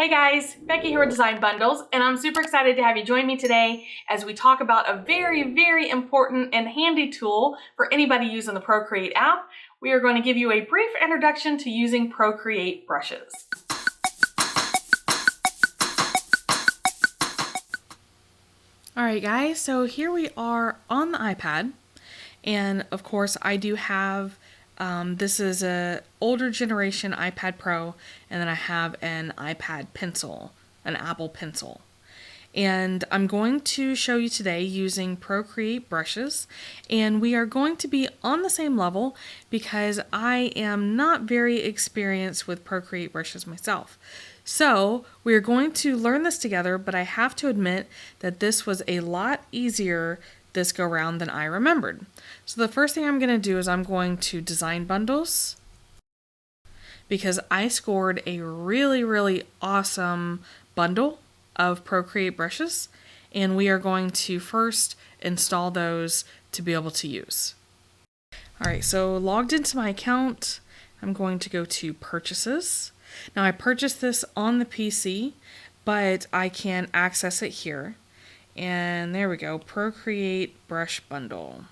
Hey guys, Becky here with Design Bundles, and I'm super excited to have you join me today as we talk about a very important and handy tool for anybody using the Procreate app. We are going to give you a brief introduction to using Procreate brushes. Alright guys, so here we are on the iPad, and of course I do have this is a older generation iPad Pro, and then I have an iPad Pencil, an Apple Pencil. And I'm going to show you today using Procreate brushes, and we are going to be on the same level because I am not very experienced with Procreate brushes myself. So we're going to learn this together, but I have to admit that this was a lot easier this go round than I remembered. So the first thing I'm going to do is I'm going to Design Bundles, because I scored a really awesome bundle of Procreate brushes, and we are going to first install those to be able to use. Alright, so logged into my account, I'm going to go to Purchases. Now I purchased this on the PC, but I can access it here. And there we go, Procreate Brush Bundle.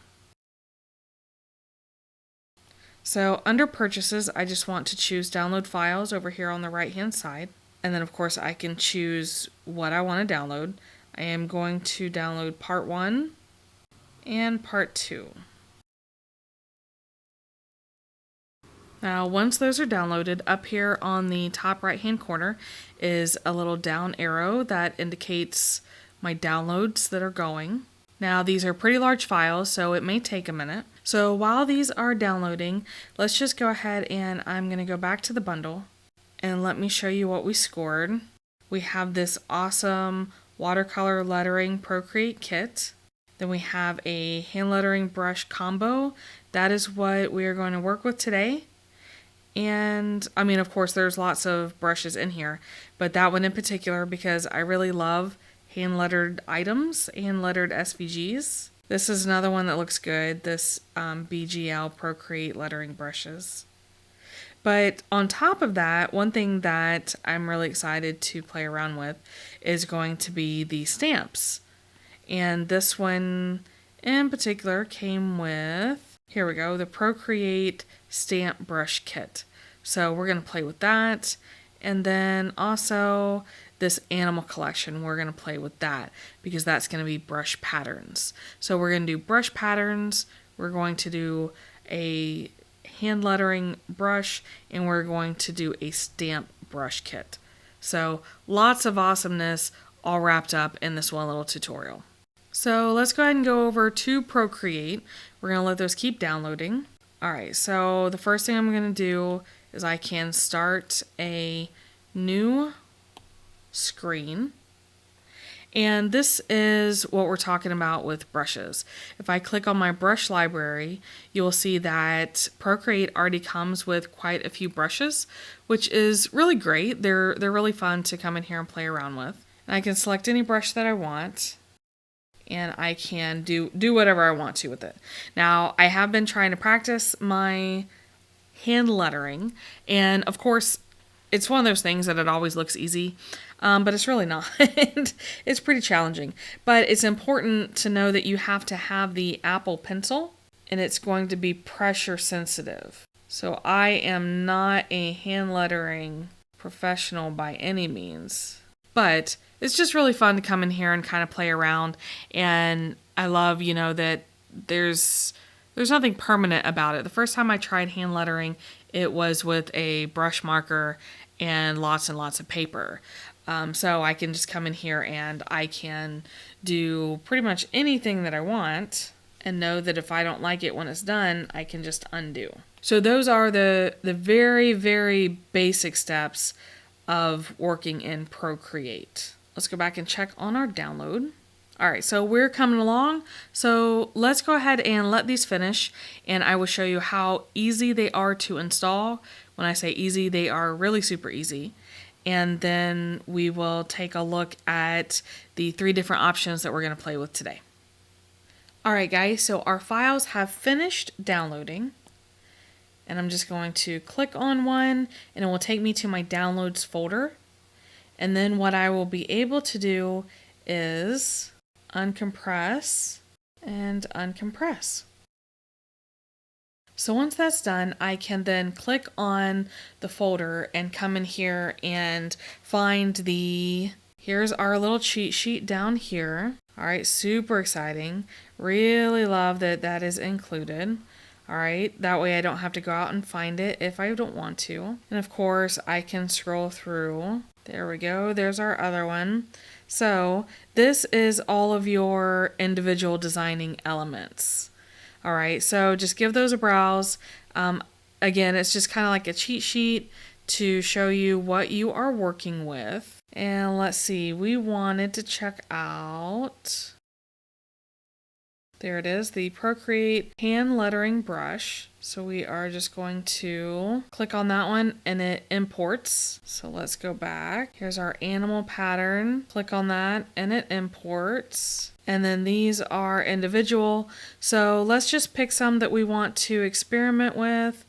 So under Purchases, I just want to choose Download Files over here on the right hand side. And then of course I can choose what I want to download. I am going to download part 1 and part 2. Now once those are downloaded, up here on the top right hand corner is a little down arrow that indicates my downloads that are going. Now these are pretty large files, so it may take a minute. So while these are downloading, let's just go ahead and I'm going to go back to the bundle and let me show you what we scored. We have this awesome watercolor lettering Procreate kit. Then we have a hand lettering brush combo. That is what we are going to work with today. And I mean, of course, there's lots of brushes in here, but that one in particular because I really love hand lettered items, hand lettered SVGs. This is another one that looks good, this BGL Procreate lettering brushes. But on top of that, one thing that I'm really excited to play around with is going to be the stamps. And this one in particular came with, here we go, the Procreate Stamp Brush Kit. So we're going to play with that. And then also this animal collection, we're going to play with that because that's going to be brush patterns. So we're going to do brush patterns, we're going to do a hand lettering brush, and we're going to do a stamp brush kit. So lots of awesomeness all wrapped up in this one little tutorial. So let's go ahead and go over to Procreate. We're going to let those keep downloading. Alright, so the first thing I'm going to do is I can start a new screen. And this is what we're talking about with brushes. If I click on my brush library, you'll see that Procreate already comes with quite a few brushes, which is really great. They're really fun to come in here and play around with. And I can select any brush that I want, and I can do whatever I want to with it. Now, I have been trying to practice my hand lettering, and of course, it's one of those things that it always looks easy, but it's really not. It's pretty challenging. But it's important to know that you have to have the Apple Pencil, and it's going to be pressure sensitive. So I am not a hand lettering professional by any means, but it's just really fun to come in here and kind of play around. And I love, that there's nothing permanent about it. The first time I tried hand lettering, it was with a brush marker and lots of paper. So I can just come in here and I can do pretty much anything that I want and know that if I don't like it when it's done, I can just undo. So those are the very basic steps of working in Procreate. Let's go back and check on our download. Alright, so we're coming along. So let's go ahead and let these finish, and I will show you how easy they are to install. When I say easy, they are really super easy. And then we will take a look at the 3 different options that we're going to play with today. Alright guys, so our files have finished downloading. And I'm just going to click on one, and it will take me to my downloads folder. And then what I will be able to do is uncompress and uncompress. So once that's done, I can then click on the folder and come in here and find here's our little cheat sheet down here. All right, super exciting. Really love that that is included. All right, that way I don't have to go out and find it if I don't want to. And of course, I can scroll through. There we go, there's our other one. So this is all of your individual designing elements. All right, so just give those a browse. Again, it's just kind of like a cheat sheet to show you what you are working with. And let's see, we wanted to check out, there it is, the Procreate hand lettering brush. So we are just going to click on that one and it imports. So let's go back. Here's our animal pattern. Click on that and it imports. And then these are individual. So let's just pick some that we want to experiment with.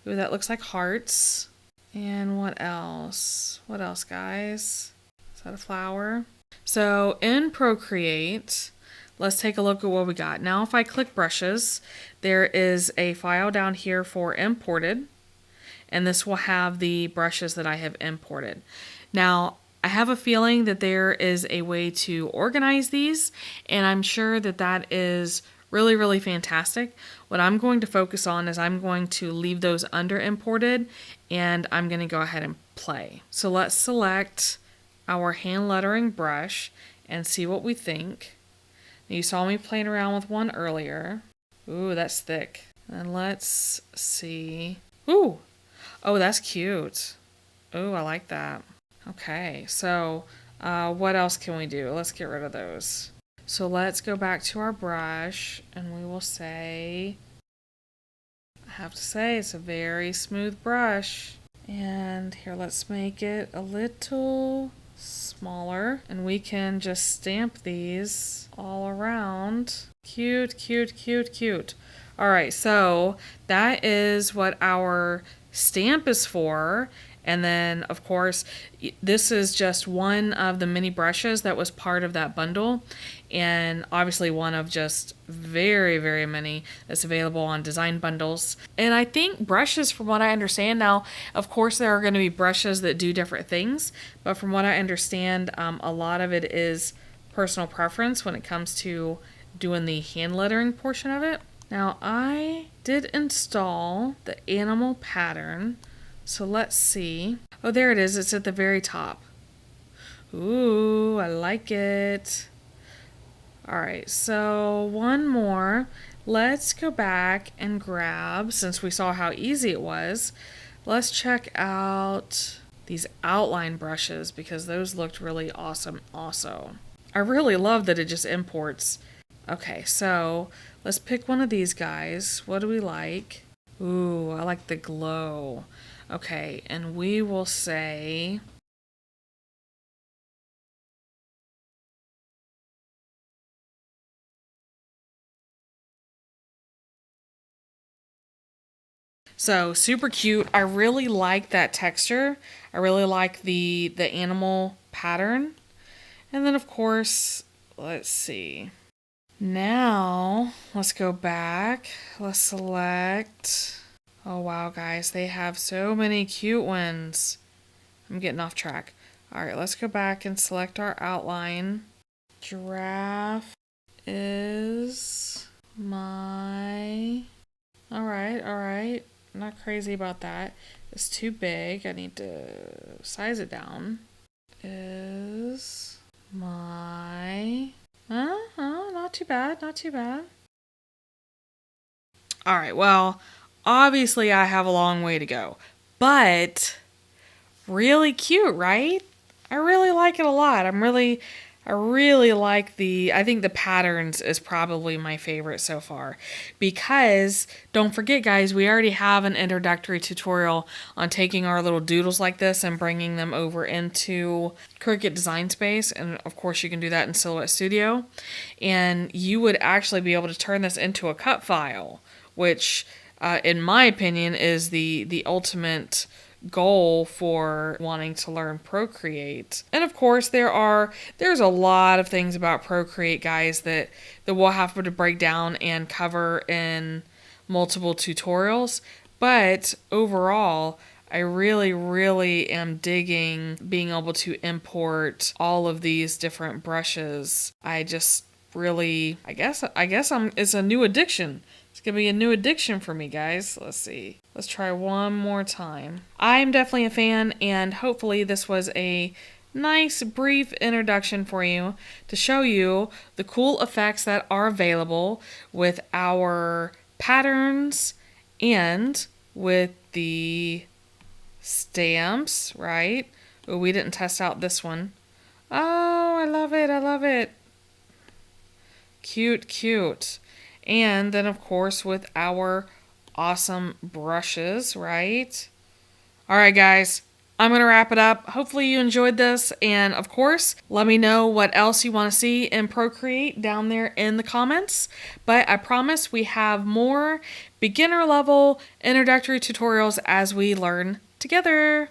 Ooh, that looks like hearts. And what else? What else, guys? Is that a flower? So in Procreate, let's take a look at what we got. Now if I click brushes, there is a file down here for imported. And this will have the brushes that I have imported. Now, I have a feeling that there is a way to organize these, and I'm sure that that is really, really fantastic. What I'm going to focus on is I'm going to leave those under imported, and I'm going to go ahead and play. So let's select our hand lettering brush and see what we think. You saw me playing around with one earlier. Ooh, that's thick. And let's see. Ooh, oh, that's cute. Ooh, I like that. Okay, so what else can we do? Let's get rid of those. So let's go back to our brush and we will say, I have to say it's a very smooth brush. And here, let's make it a little smaller and we can just stamp these all around. Cute, cute, cute, cute. All right, so that is what our stamp is for. And then, of course, this is just one of the mini brushes that was part of that bundle. And obviously one of just very, very many that's available on design bundles. And I think brushes, from what I understand now, of course, there are going to be brushes that do different things. But from what I understand, a lot of it is personal preference when it comes to doing the hand lettering portion of it. Now, I did install the animal pattern. So let's see. Oh, there it is. It's at the very top. Ooh, I like it. All right, so one more. Let's go back and grab, since we saw how easy it was, let's check out these outline brushes because those looked really awesome also. I really love that it just imports. Okay, so let's pick one of these guys. What do we like? Ooh, I like the glow. Okay, and we will say, so super cute. I really like that texture. I really like the animal pattern. And then of course, let's see. Now, let's go back. Let's select. Oh wow, guys, they have so many cute ones. I'm getting off track. All right, let's go back and select our outline. Giraffe is my... All right. Not crazy about that. It's too big. I need to size it down. Is my... not too bad, not too bad. All right, well, obviously I have a long way to go, but really cute, right? I really like it a lot. I really like I think the patterns is probably my favorite so far because don't forget, guys, we already have an introductory tutorial on taking our little doodles like this and bringing them over into Cricut Design Space. And of course you can do that in Silhouette Studio, and you would actually be able to turn this into a cut file, which in my opinion is the ultimate goal for wanting to learn Procreate. And of course, there's a lot of things about Procreate, guys, that we'll have to break down and cover in multiple tutorials. But overall, I really, really am digging being able to import all of these different brushes. I just really, I guess it's a new addiction. It's gonna be a new addiction for me, guys. Let's see. Let's try one more time. I'm definitely a fan, and hopefully this was a nice brief introduction for you to show you the cool effects that are available with our patterns and with the stamps, right? Oh, we didn't test out this one. Oh, I love it. I love it. Cute, cute. And then, of course, with our awesome brushes, right? All right, guys. I'm going to wrap it up. Hopefully you enjoyed this. And of course, let me know what else you want to see in Procreate down there in the comments. But I promise we have more beginner level introductory tutorials as we learn together.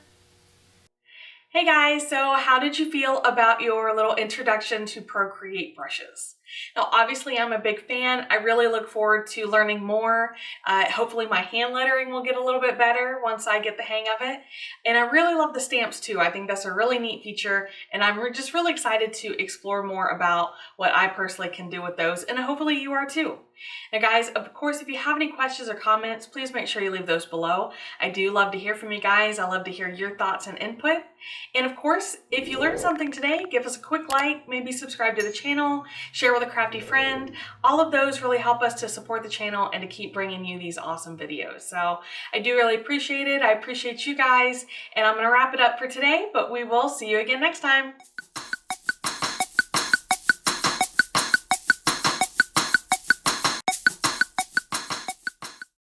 Hey guys, so how did you feel about your little introduction to Procreate brushes? Now, obviously, I'm a big fan. I really look forward to learning more. Hopefully, my hand lettering will get a little bit better once I get the hang of it. And I really love the stamps too. I think that's a really neat feature, and I'm just really excited to explore more about what I personally can do with those, and hopefully you are too. Now, guys, of course, if you have any questions or comments, please make sure you leave those below. I do love to hear from you guys. I love to hear your thoughts and input. And of course, if you learned something today, give us a quick like, maybe subscribe to the channel, share with a crafty friend. All of those really help us to support the channel and to keep bringing you these awesome videos. So I do really appreciate it. I appreciate you guys. And I'm going to wrap it up for today, but we will see you again next time.